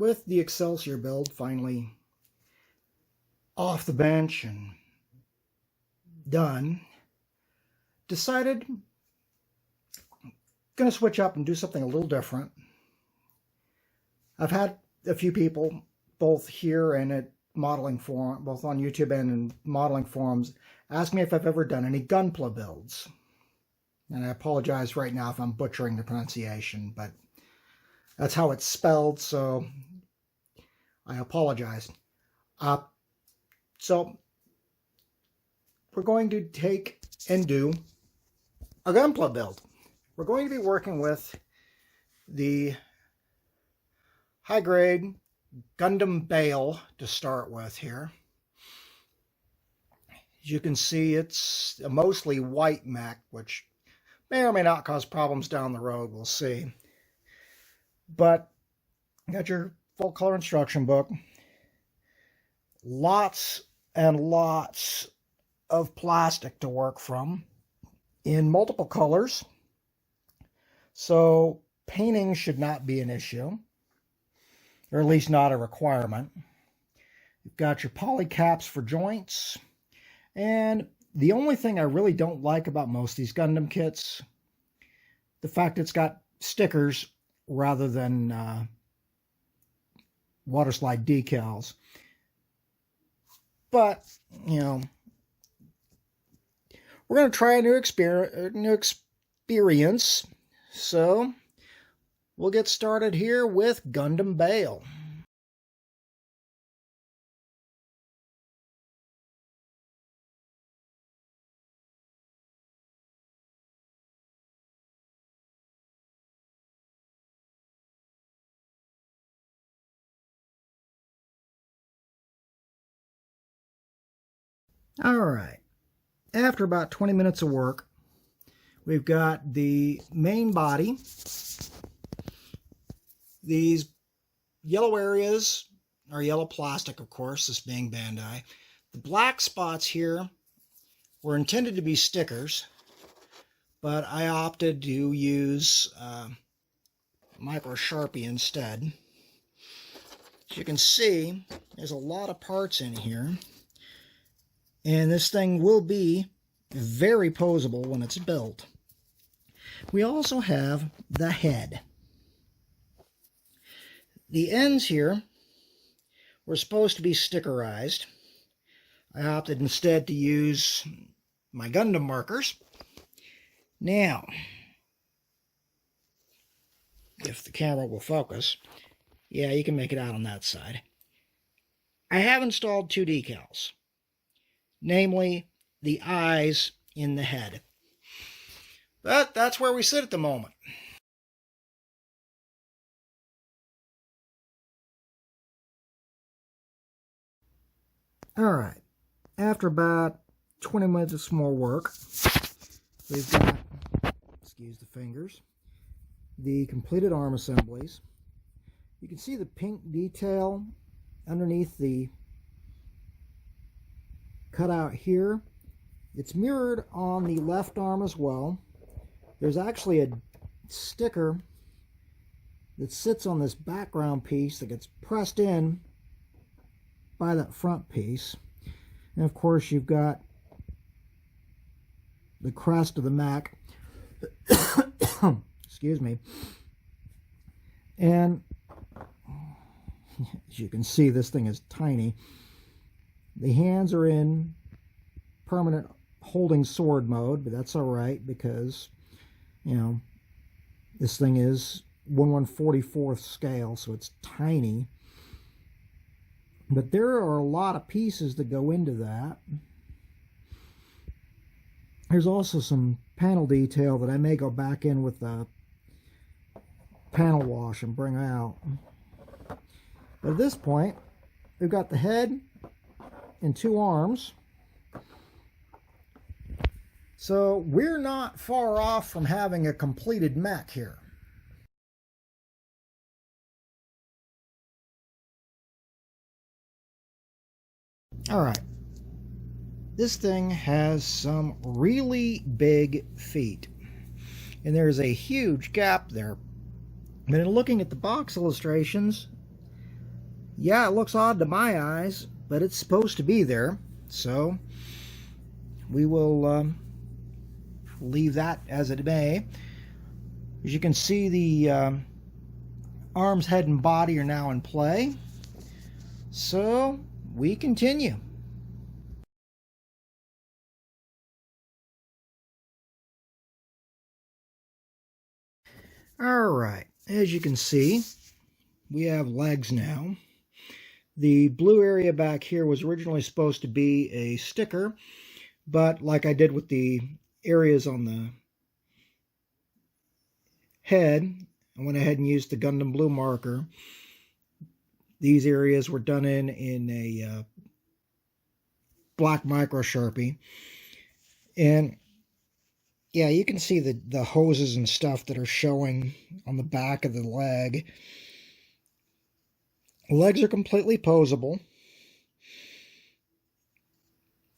with the Excelsior build finally off the bench and done, decided I'm going to switch up and do something a little different. I've had a few people, both here and at modeling forum, both on YouTube and in modeling forums, ask me if I've ever done any Gunpla builds. And I apologize right now if I'm butchering the pronunciation, but that's how it's spelled, so I apologize. So we're going to take and do a Gunpla build. We're going to be working with the high-grade Gundam Bael to start with here. As you can see, it's a mostly white mech, which may or may not cause problems down the road. We'll see. But you got your full color instruction book. Lots and lots of plastic to work from in multiple colors. So painting should not be an issue, or at least not a requirement. You've got your poly caps for joints. And the only thing I really don't like about most of these Gundam kits, the fact it's got stickers rather than water slide decals. But, you know, we're going to try a new experience. So we'll get started here with Gundam Bael. All right, after about 20 minutes of work, we've got the main body. These yellow areas are yellow plastic, of course, this being Bandai. The black spots here were intended to be stickers, but I opted to use micro Sharpie instead. As you can see, there's a lot of parts in here. And this thing will be very posable when it's built. We also have the head. The ends here were supposed to be stickerized. I opted instead to use my Gundam markers. Now, if the camera will focus, yeah, you can make it out on that side. I have installed two decals. Namely, the eyes in the head. But that's where we sit at the moment. Alright, after about 20 minutes of some more work, we've got, excuse the fingers, the completed arm assemblies. You can see the pink detail underneath the cutout here. It's mirrored on the left arm as well. There's actually a sticker that sits on this background piece that gets pressed in by that front piece. And of course you've got the crest of the mech. Excuse me. And as you can see, this thing is tiny. The hands are in permanent holding sword mode, but that's all right because, you know, this thing is 1/144th scale, so it's tiny. But there are a lot of pieces that go into that. There's also some panel detail that I may go back in with the panel wash and bring out. But at this point, we've got the head and two arms. So we're not far off from having a completed mech here. All right. This thing has some really big feet. And there's a huge gap there. But in looking at the box illustrations, Yeah, it looks odd to my eyes, but it's supposed to be there. So we will leave that as it may. As you can see, the arms, head, and body are now in play. So we continue. All right, as you can see, we have legs now. The blue area back here was originally supposed to be a sticker, but like I did with the areas on the head, I went ahead and used the Gundam blue marker. These areas were done in a black micro Sharpie. And yeah, you can see the hoses and stuff that are showing on the back of the leg. Legs are completely posable.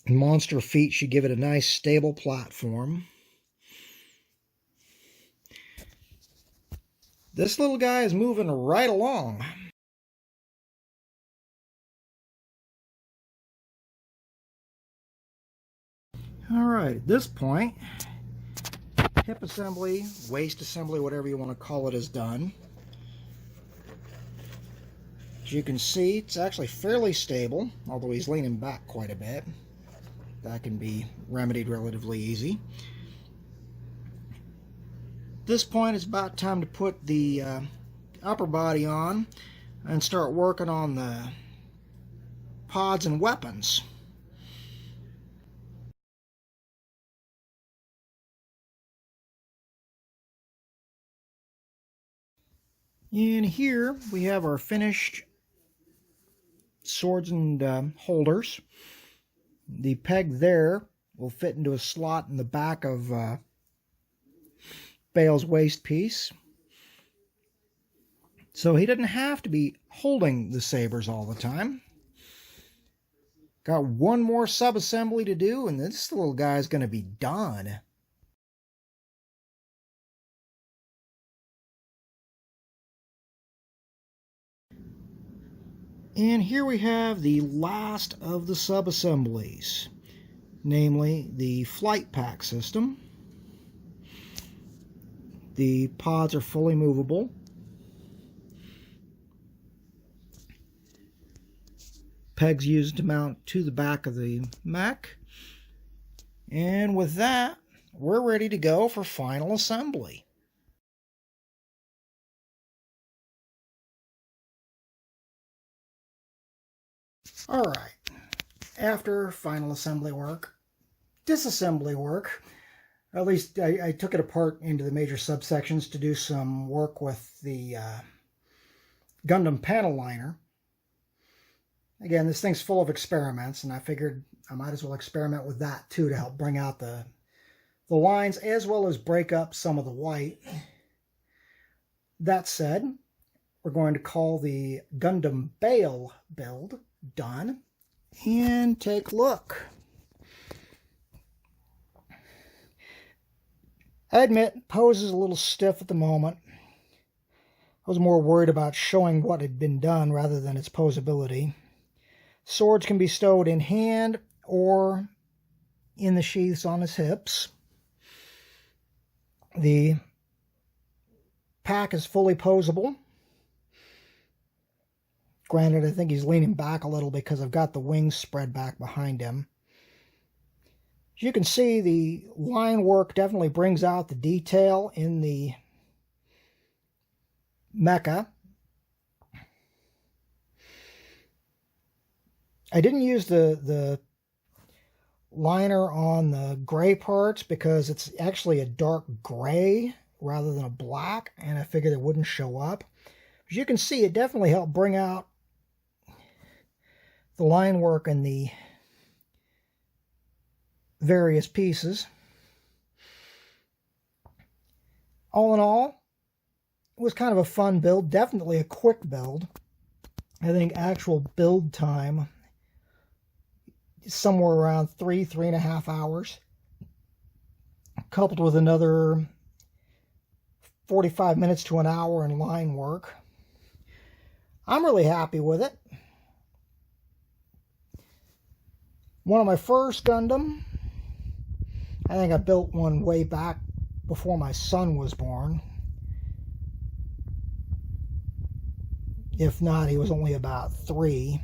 Monster feet should give it a nice stable platform. This little guy is moving right along. All right, at this point, hip assembly, waist assembly, whatever you want to call it, is done. As you can see, it's actually fairly stable, although he's leaning back quite a bit. That can be remedied relatively easy. At this point, it's about time to put the upper body on and start working on the pods and weapons. And here we have our finished swords and holders. The peg there will fit into a slot in the back of Bael's waist piece. So he didn't have to be holding the sabers all the time. Got one more sub-assembly to do, and this little guy's going to be done. And here we have the last of the sub-assemblies, namely the flight pack system. The pods are fully movable. Pegs used to mount to the back of the mech. And with that, we're ready to go for final assembly. All right, after final assembly work, disassembly work, at least I took it apart into the major subsections to do some work with the Gundam panel liner. Again, this thing's full of experiments, and I figured I might as well experiment with that too to help bring out the lines as well as break up some of the white. That said, we're going to call the Gundam Bael build done and take a look. I admit, pose is a little stiff at the moment. I was more worried about showing what had been done rather than its posability. Swords can be stowed in hand or in the sheaths on his hips. The pack is fully posable. Granted, I think he's leaning back a little because I've got the wings spread back behind him. As you can see, the line work definitely brings out the detail in the mecha. I didn't use the liner on the gray parts because it's actually a dark gray rather than a black, and I figured it wouldn't show up. As you can see, it definitely helped bring out the line work in the various pieces. All in all, it was kind of a fun build, definitely a quick build. I think actual build time is somewhere around 3.5 hours, coupled with another 45 minutes to an hour in line work. I'm really happy with it. One of my first Gundam. I think I built one way back before my son was born. If not, he was only about 3.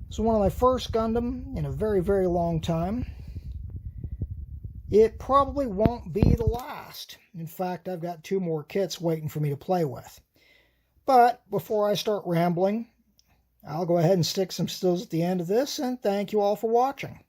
It's one of my first Gundam in a very, very long time. It probably won't be the last. In fact, I've got 2 more kits waiting for me to play with. But before I start rambling, I'll go ahead and stick some stills at the end of this, and thank you all for watching.